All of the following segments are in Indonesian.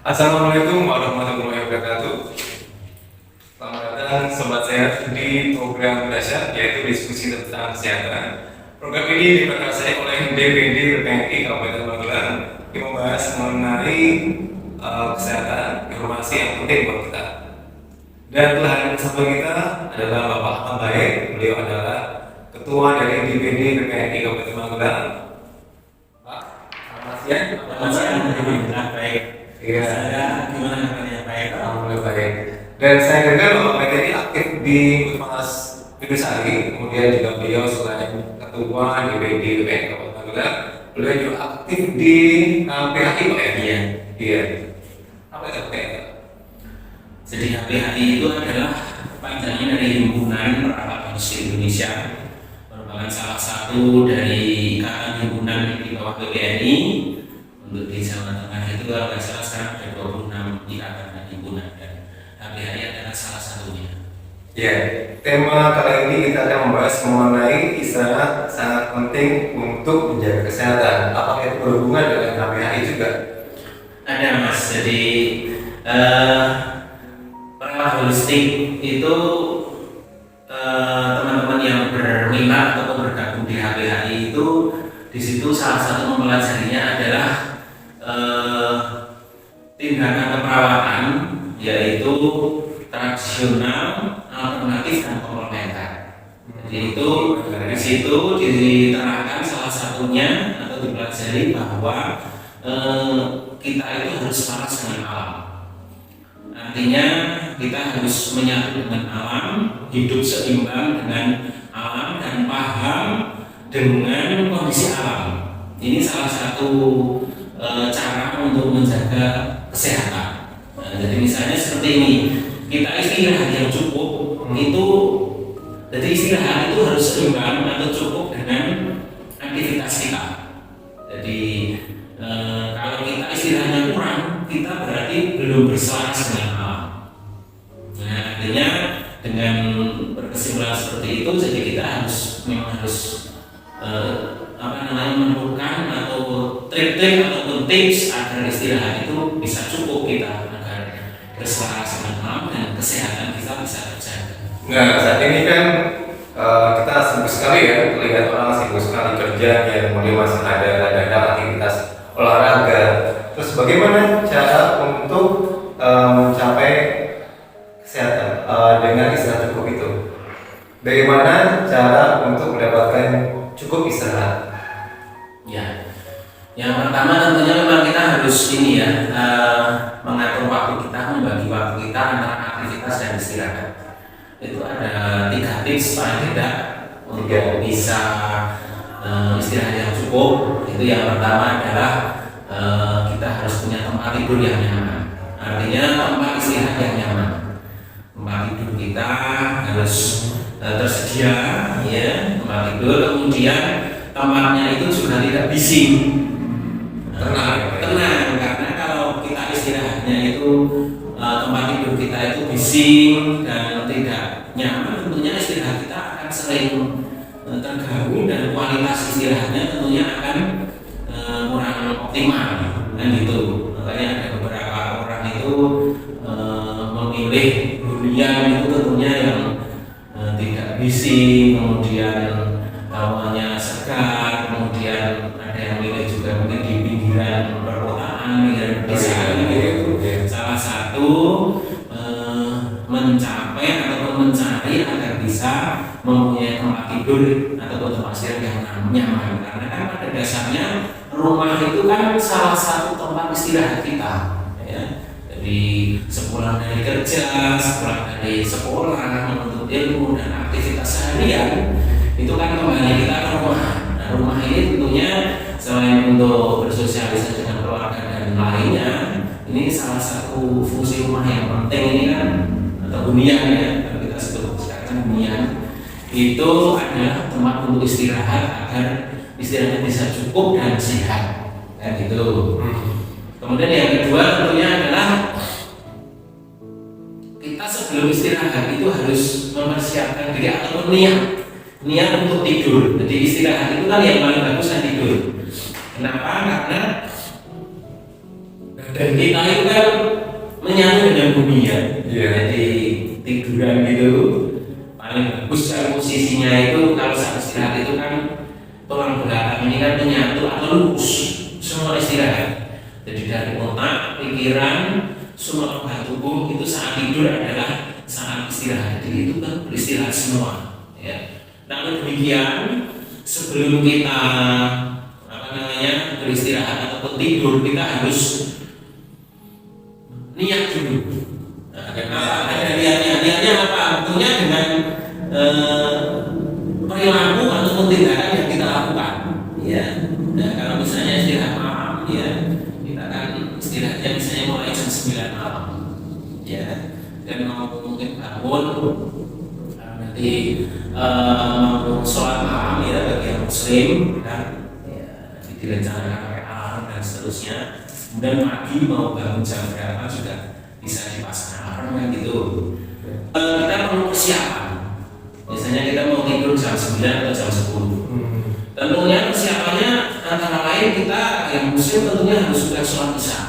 Assalamualaikum warahmatullahi wabarakatuh. Selamat datang sobat sehat di program dahsyat yaitu diskusi tentang kesehatan. Program ini diperkarsai oleh DPD PNI Kabupaten Magelang yang membahas mengenai kesehatan, informasi yang penting buat kita. Dan telah hadir bersama kita adalah Bapak Ahmad Baik. Beliau adalah Ketua dari DPD PNI Kabupaten Magelang. Pak, selamat siang. Selamat siang, baik. Iya. Saya gimana kabarnya, baik? Alhamdulillah baik. Dan saya dengar Bapak Baik ini aktif di Puskesmas Pindusari, kemudian juga beliau selain ketua DPD PNI Kabupaten Magelang, beliau juga aktif di PHI Pak ya? Iya. Iya. Apa itu PHI? Jadi HPHI itu adalah panjangan dari Himpunan Perawat Holistik Indonesia, merupakan salah satu dari ikatan himpunan di bawah PPNI. Untuk di Jawa Tengah itu kalau nggak salah sekarang ada 26 ikatan dan himpunan, dan HPHI adalah salah satunya. Ya, tema kali ini kita akan membahas mengenai istirahat sangat penting untuk menjaga kesehatan. Apakah itu berhubungan dengan HPHI juga? Ada mas, jadi perawat holistik itu teman-teman yang berminat ataupun bergabung di HPHI itu di situ salah satu mempelajarinya adalah tindakan keperawatan, yaitu tradisional, alternatif dan komplementer. Jadi itu di situ diterangkan salah satunya atau dipelajari bahwa kita itu harus waras dengan alam. Artinya kita harus menyatu dengan alam, hidup seimbang dengan alam dan paham dengan kondisi alam. Ini salah satu cara untuk menjaga kesehatan. Jadi misalnya seperti ini, kita istirahat yang cukup itu, jadi istirahat itu harus seimbang atau cukup dengan aktivitas kita. Jadi kalau kita istirahatnya kurang, kita berarti belum berselaras dengan alam. Nah, artinya dengan berkesimpulan seperti itu, jadi kita memang harus menemukan atau trik-trik ataupun tips agar istirahat itu bisa cukup kita agar berselaras dengan alam dan kesehatan kita bisa terjaga. Nah, saat ini kan kita sibuk sekali ya, terlihat orang sibuk sekali kerjanya, kemudian masih ada aktivitas olahraga. Terus bagaimana cara untuk mencapai kesehatan dengan istirahat cukup itu? Bagaimana cara untuk mendapatkan cukup istirahat? Ya, yang pertama tentunya memang kita harus mengatur waktu kita, membagi waktu kita antara aktivitas dan istirahat. Itu ada 3 tips paling tidak untuk bisa istirahat yang cukup. Itu yang pertama adalah kita harus punya tempat tidur yang nyaman. Artinya tempat istirahat yang nyaman. Tempat tidur kita harus tersedia, ya, tempat tidur. Kemudian tempatnya itu juga tidak bising, tenang. Karena kalau kita istirahatnya itu tempat tidur kita itu bising dan tidak nyaman, tentunya istirahat kita akan sering terganggu dan kualitas istirahatnya tentunya akan kurang optimal, dan gitu. Makanya ada beberapa orang itu memilih hunian itu tentunya yang tidak bising, kemudian hawanya segar, kemudian ada yang milih juga mungkin di pinggiran perkotaan, pinggiran pedesaan gitu. Salah satu mencapai ataupun mencari agar bisa mempunyai tempat tidur ataupun tempat istirahat yang nyaman. Karena kan pada dasarnya rumah itu kan salah satu tempat istirahat kita, ya. Jadi sepulang dari kerja, sepulang dari sekolah, menuntut ilmu dan aktivitas seharian, itu kan kembali kita ke rumah. Nah, rumah ini tentunya selain untuk bersosialisasi dengan keluarga dan lainnya, ini salah satu fungsi rumah yang penting ini kan, atau hunian ya, kalau kita sebut sekarang hunian, itu adalah tempat untuk istirahat agar istirahatnya bisa cukup dan sehat, kan gitu. Kemudian yang kedua tentunya adalah kita sebelum istirahat itu harus mempersiapkan diri ataupun niat untuk tidur. Jadi istirahat itu kan yang paling bagus kan tidur. Kenapa? Karena badan kita itu kan menyatu dengan bumi ya. Iya. Jadi tiduran gitu paling bagus kan posisinya itu kalau saat istirahat itu kan tulang belakang ini kan menyatu atau lurus semua istirahat. Jadi dari otak, pikiran, semua organ tubuh itu saat tidur adalah saat istirahat. Jadi itu kan beristirahat semua. Ya. Namun demikian sebelum kita beristirahat ataupun tidur kita harus niat dulu. Nah, ada niatnya apa? Tentunya dengan perilaku ataupun tindakan yang kita lakukan. Ya. Nah, kalau misalnya istirahat malam, ya kita kan istirahatnya misalnya mulai jam 9 malam. Ya. Dan mau mungkin bangun nanti mau sholat malam ya bagi yang muslim kan ya, direncanakan pakai alarm dan seterusnya. Kemudian pagi mau bangun jam berapa juga bisa dipasang alarm kan gitu. Kita perlu persiapan. Misalnya kita mau tidur jam 9 atau jam 10. Tentunya persiapannya antara lain kita yang muslim tentunya harus sudah sholat isya.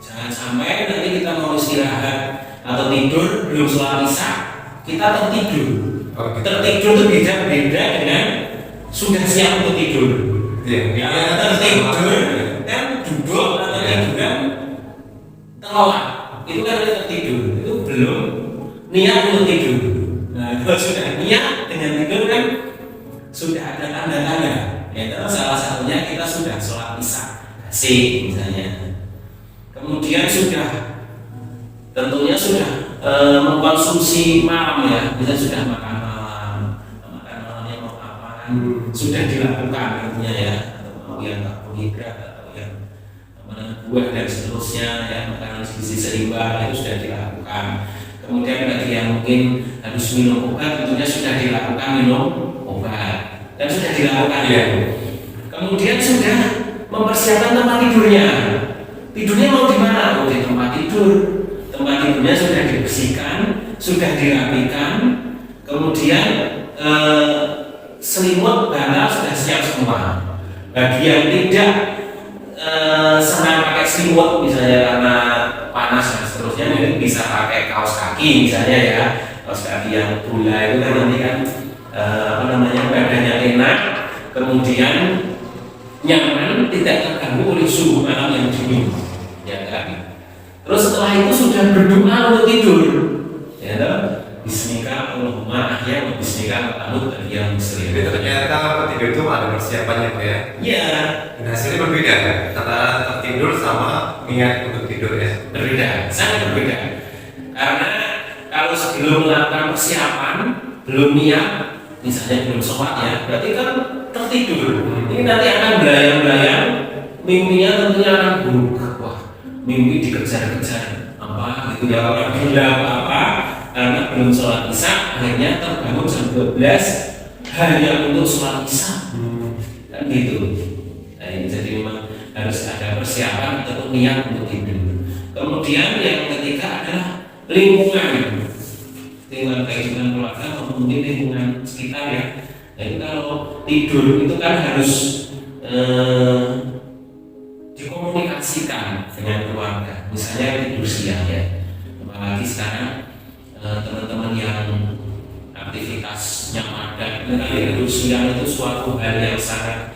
Jangan sampai nanti kita mau istirahat atau tidur belum sholat isya kita tertidur. Tertidur itu beda dengan sudah siap untuk tidur. Ya, tertidur kan duduk atau tiduran terlelap itu kan tertidur itu belum niat untuk tidur. Nah kalau sudah niat dengan tidur kan sudah ada tanda-tanda. Yaitu salah satunya kita sudah sholat isya kasih misalnya. Kemudian tentunya sudah mengkonsumsi malam ya, kita sudah makan malamnya mau apa sudah dilakukan tentunya ya, atau mau yang karbohidrat atau yang buah dan seterusnya ya, makanan gizi seimbang itu sudah dilakukan. Kemudian bagi yang mungkin harus minum obat tentunya sudah dilakukan minum obat dan sudah dilakukan ya. Kemudian sudah mempersiapkan tempat tidurnya. Tidurnya mau di mana? Mau di tempat tidur. Tempat tidurnya sudah dibersihkan, sudah dirapikan, kemudian selimut bantal sudah siap semua. Bagi yang tidak senang pakai selimut misalnya karena panas dan seterusnya, mungkin bisa pakai kaos kaki misalnya ya, kaos kaki yang bola itu kan nanti kan badannya enak, kemudian nyaman, tidak terganggu oleh suhu malam yang dingin, ya kan? Terus setelah itu sudah berdoa untuk tidur, ya kan? Bismika Allahumma ahya wa bismika amut ya muslim. Jadi ternyata tidur itu ada persiapannya Pak ya? Iya. Dan hasilnya berbeda kan? Antara tertidur sama niat untuk tidur ya? Berbeda, sangat berbeda. Karena kalau sebelum melakukan persiapan, belum niat, misalnya belum sholat ya, berarti kan tertidur. Ini nanti akan belayang-belayang, mimpinya tentunya akan buruk. Wah, mimpi dikejar-kejar apa gitu ya, orang gila apa karena belum sholat isya, akhirnya terbangun jam 12 hanya untuk sholat isya. Kan gitu. Nah, jadi memang harus ada persiapan untuk niat untuk tidur. Kemudian yang ketiga adalah lingkungan kehidupan keluarga atau mungkin lingkungan sekitar ya. Jadi kalau tidur itu kan harus dikomunikasikan dengan keluarga. Misalnya tidur siang ya. Apalagi sekarang teman-teman yang aktivitasnya padat, tidur siang itu suatu hal yang sangat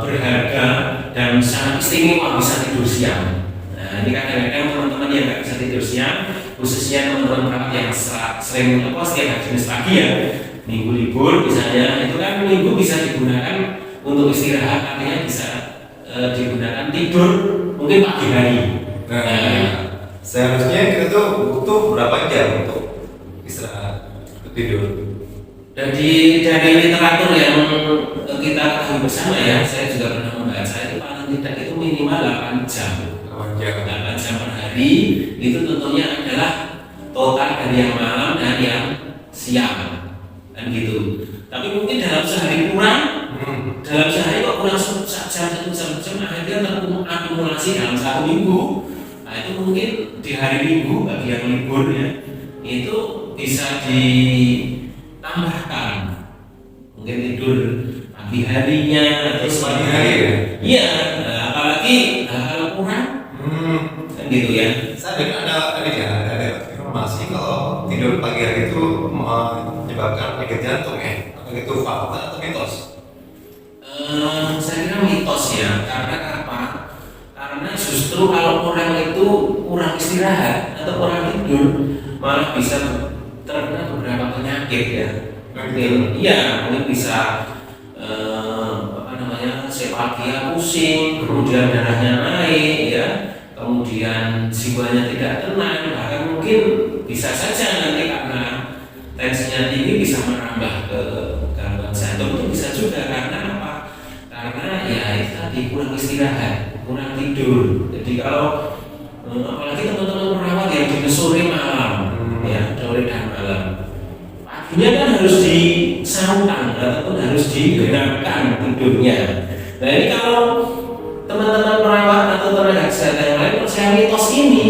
berharga dan sangat istimewa bisa tidur siang. Nah ini kadang-kadang teman-teman yang nggak bisa tidur siang, khususnya teman-teman perawat yang sering setiap hari Jumat pagi ya, minggu libur misalnya, itu kan minggu bisa digunakan untuk istirahat, artinya bisa digunakan tidur mungkin pagi hari. Seharusnya kita tuh butuh berapa jam untuk istirahat, untuk tidur? Dari literatur yang kita ketahui bersama ya, saya juga pernah membaca itu paling tidak itu minimal 8 jam. 8 jam per hari itu tentunya adalah total dari yang malam dan yang siang kan gitu. Tapi mungkin dalam sehari kurang, dalam sehari kok kurang 1 jam akhirnya terakumulasi dalam 1 minggu. Nah itu mungkin di hari Minggu bagi yang libur ya itu bisa ditambahkan mungkin tidur pagi harinya atau pagi hari ya? Iya, apalagi kalau kurang Kan gitu ya. Saya dengar ada informasi kalau tidur pagi hari itu menyebabkan penyakit jantung ya. Apakah itu fakta atau mitos? Saya kira mitos ya. Karena apa? Karena justru kalau orang itu kurang istirahat atau kurang tidur malah bisa terkena beberapa penyakit ya. Mungkin mungkin bisa sepalgia pusing, kemudian darahnya naik ya, kemudian jiwanya tidak tenang, bahkan mungkin bisa saja nanti karena tensinya tinggi bisa merambah ke gangguan jantung. Itu bisa juga karena apa? Karena ya itu tadi kurang istirahat, kurang tidur. Jadi kalau apalagi teman-teman perawat yang di sore malam ya, sore dan malam, paginya kan harus disautan ataupun harus digenapkan tidurnya. Nah ini kalau teman-teman perawat atau tenaga kesehatan yang lain percaya mitos ini,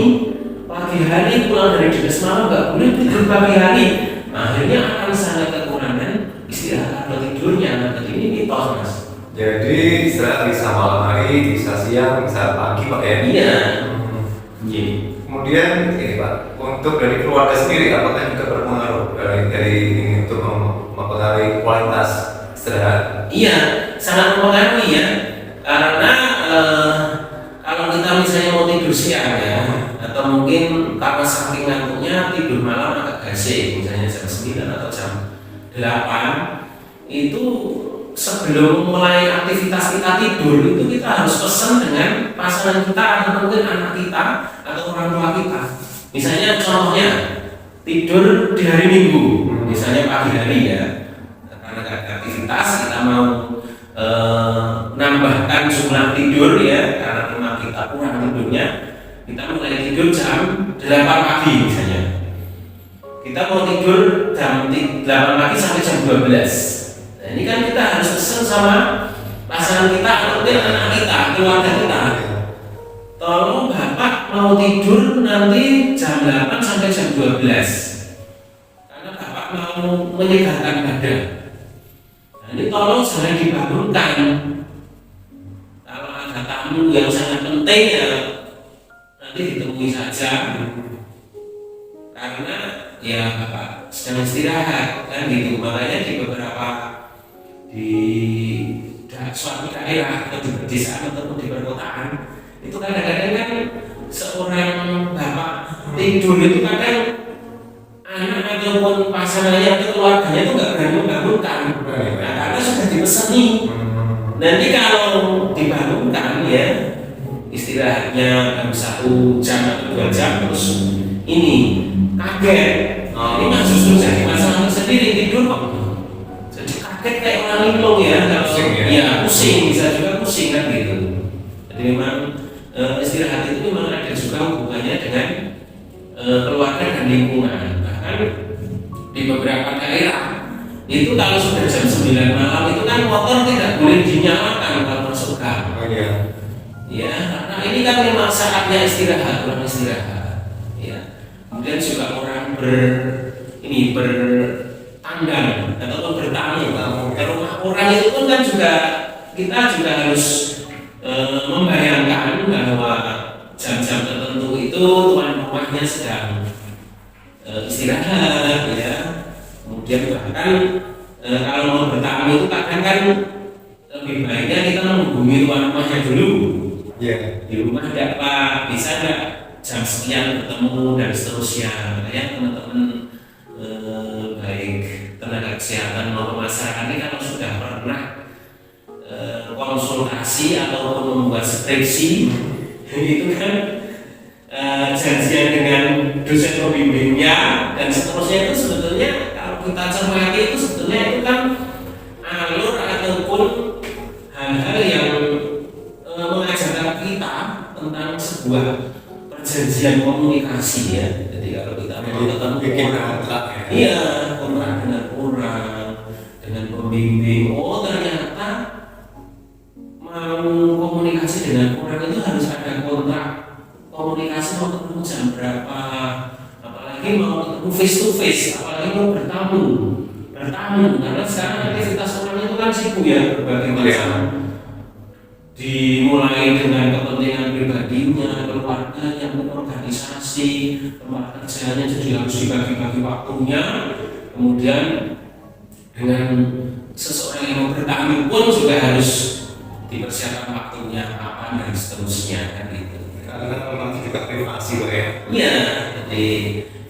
pagi hari pulang dari dinas malam nggak boleh tidur pagi hari, akhirnya akan sangat kekurangan istirahat atau tidurnya. Jadi ini mitos mas. Jadi istirahat bisa malam hari, bisa siang, bisa pagi pak ya? Iya. Kemudian ini pak, untuk dari keluarga sendiri apakah juga berpengaruh dari ini untuk mempengaruhi kualitas istirahat? Iya, sangat mempengaruhi ya. Karena kalau kita misalnya mau tidur siang ya, atau mungkin karena saking ngantuknya tidur malam agak gasing, misalnya jam 9 atau jam 8, itu sebelum mulai aktivitas kita tidur itu kita harus pesan dengan pasangan kita atau mungkin anak kita atau orang tua kita. Misalnya contohnya tidur di hari Minggu, misalnya pagi hari ya, karena ada aktivitas kita mau nambahkan jumlah tidur ya, karena memang kita kurang tidurnya, kita mulai tidur jam 8 pagi misalnya. Kita mau tidur jam 8 pagi sampai jam 12. Nah, ini kan kita harus pesen sama pasangan kita atau anak kita, keluarga kita. Tolong bapak mau tidur nanti jam 8 sampai jam 12. Karena bapak mau menyegarkan badan. Nah, ini tolong jangan dibangunkan. Kalau ada tamu yang sangat penting ya nanti ditemui saja. Karena ya bapak sedang istirahat kan gitu. Makanya di beberapa suatu daerah atau di pedesaan ataupun di perkotaan itu kadang-kadang kan seorang bapak tidur itu kadang anak ataupun pasangannya atau keluarganya itu nggak berani membangunkan. Nah, karena sudah dipeseni. Nanti kalau dibangunkan ya istirahatnya harus 1 jam atau 2 jam terus ini kaget. Ini kan justru jadi masalah sendiri tidur kok. Jadi kaget kayak orang linglung ya. Pusing, bisa juga pusing kan gitu. Jadi memang istirahat itu memang ada juga hubungannya dengan keluarga dan lingkungan. Bahkan di beberapa daerah itu kalau sudah jam 9 malam itu kan motor tidak boleh dinyalakan kalau masuk gang. Ya, karena ini kan memang saatnya istirahat, orang istirahat. Ya. Kemudian juga orang bertanggal ataupun bertamu ke rumah orang itu pun kan juga kita juga harus membayangkan bahwa jam-jam tertentu itu tuan rumahnya sedang istirahat ya. Kemudian bahkan kalau mau bertamu itu kadang kan lebih baiknya kita menghubungi tuan rumahnya dulu. Di rumah ada apa, bisa nggak jam sekian bertemu dan seterusnya. Makanya teman-teman baik tenaga kesehatan maupun masyarakat ini kalau sudah pernah konsultasi ataupun membuat skripsi itu kan janjian dengan dosen pembimbingnya dan seterusnya, itu sebetulnya kalau kita cermati itu sebetulnya itu kan alur ataupun hal-hal yang mengajarkan kita tentang sebuah perjanjian komunikasi ya. Jadi kalau kita mau ketemu kontrak dengan orang, dengan pembimbing, ternyata mau komunikasi dengan orang itu harus ada kontrak komunikasi, mau ketemu jam berapa, apalagi mau ketemu face to face, apalagi mau bertamu karena sekarang aktivitas orang itu kan sibuk ya, berbagai macam dimulai dengan kepentingan pribadinya, keluarganya, organisasi, tempat kerjanya, jadi harus dibagi-bagi waktunya. Kemudian dengan seseorang yang mau bertamu pun juga harus dipersiapkan waktunya apa dan seterusnya kan gitu. Karena memang juga privasi Pak ya. Iya, jadi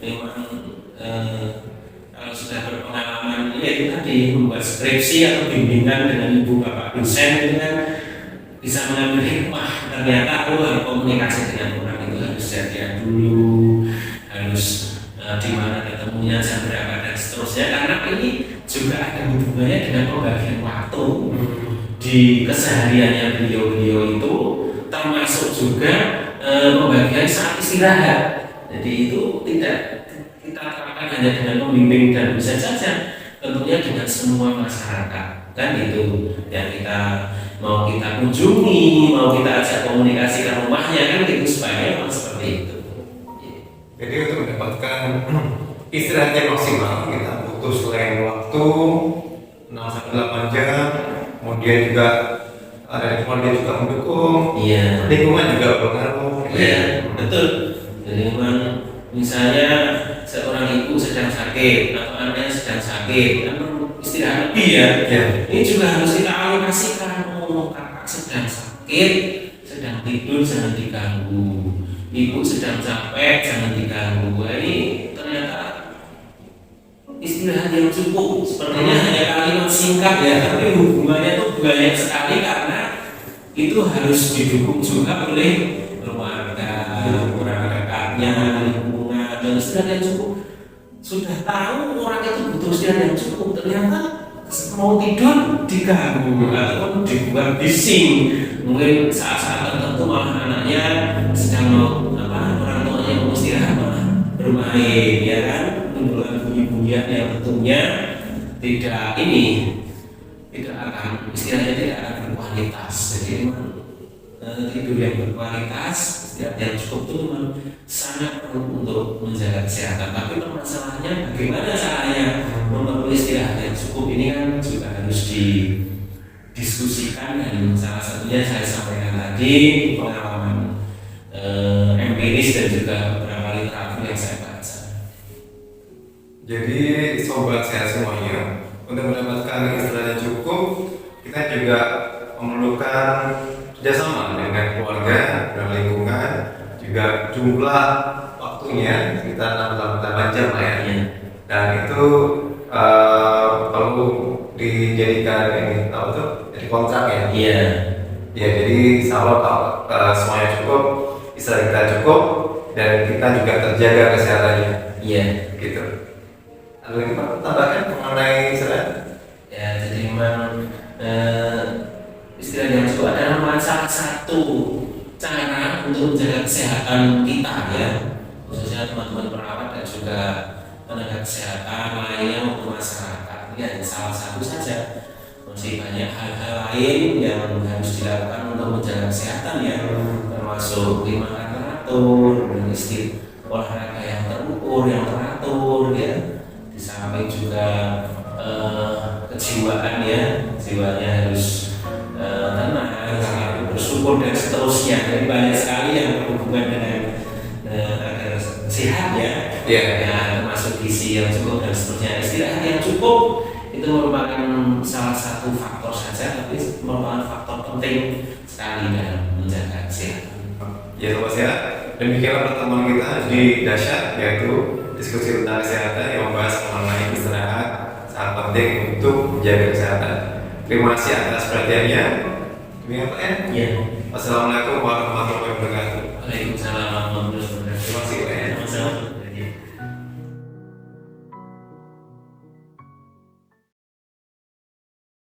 memang kalau sudah berpengalaman ya itu tadi membuat skripsi atau bimbingan dengan ibu bapak dosen itu kan bisa mengambil hikmah. Ternyata komunikasi dengan orang itu harus jadian dulu, harus di mana ketemunya, jam berapa dan seterusnya. Karena ini juga ada hubungannya dengan pembagian waktu di kesehariannya beliau itu, termasuk juga pembagian saat istirahat. Jadi itu tidak kita terapkan hanya dengan pembimbing dan bisa saja, tentunya dengan semua masyarakat kan itu yang kita mau kita kunjungi, mau kita ajak komunikasi ke rumahnya kan gitu supaya memang seperti itu. Jadi untuk mendapatkan istirahat yang maksimal kita butuh selain waktu 6-8 jam, kemudian juga ada keluarga juga mendukung, Iya. lingkungan juga berpengaruh. Iya, betul. Jadi memang misalnya seorang ibu sedang sakit atau anaknya sedang sakit, kan perlu istirahat lebih ya. Ya. Ini juga harus kita alokasikan. Kakak sedang sakit, sedang tidur jangan diganggu. Ibu sedang capek jangan diganggu. Ini ternyata istirahat yang cukup. Sepertinya hanya kalimat singkat ya, tapi hubungannya itu banyak sekali karena itu harus didukung juga oleh keluarga, orang dekatnya, lingkungan, dan istirahat yang cukup. Sudah tahu orang itu butuh istirahat yang cukup, ternyata mau tidur diganggu ataupun dibuat bising. Mungkin saat-saat tertentu malah anaknya sedang mau orang tuanya mau istirahat malah bermain, ya kan? Menimbulkan bunyi-bunyian yang tentunya tidak akan istilahnya tidak akan berkualitas. Jadi memang tidur yang berkualitas, istirahat yang cukup itu memang sangat perlu untuk menjaga kesehatan. Tapi permasalahannya bagaimana caranya memenuhi istirahat yang cukup ini kan juga harus didiskusikan, dan salah satunya saya sampaikan tadi pengalaman empiris dan juga beberapa literatur yang saya baca. Jadi sobat sehat semuanya, untuk mendapatkan istirahat yang cukup, kita juga memerlukan kerjasama dengan keluarga dan lingkungan, juga jumlah waktunya sekitar 6-8 jam lah ya. Dan itu perlu dijadikan ini tahu tuh jadi kontrak ya. Iya. Ya jadi kalau semuanya cukup, istirahat kita cukup, dan kita juga terjaga kesehatannya. Iya. Gitu. Ada lagi Pak tambahkan mengenai istirahat? Ya, jadi memang istirahat yang cukup adalah salah satu cara untuk menjaga kesehatan kita ya, khususnya teman-teman perawat dan juga tenaga kesehatan lainnya maupun masyarakat. Ini hanya salah satu saja, masih banyak hal-hal lain yang harus dilakukan untuk menjaga kesehatan ya, termasuk makan teratur, dan olahraga yang terukur, yang teratur ya, di samping juga kejiwaan ya, jiwanya harus tenang, selalu bersyukur dan seterusnya. Jadi banyak sekali yang berhubungan dengan agar sehat ya, ya, termasuk gizi yang cukup dan seterusnya. Istirahat yang cukup itu merupakan salah satu faktor saja, tapi merupakan faktor penting sekali dalam menjaga kesehatan. Ya sobat sehat, demikianlah pertemuan kita di Dahsyat, yaitu diskusi tentang kesehatan yang membahas mengenai istirahat sangat penting untuk menjaga kesehatan. Terima kasih atas perhatiannya. Demikian Pak. Ya. Wassalamualaikum warahmatullahi wabarakatuh. Waalaikumsalam.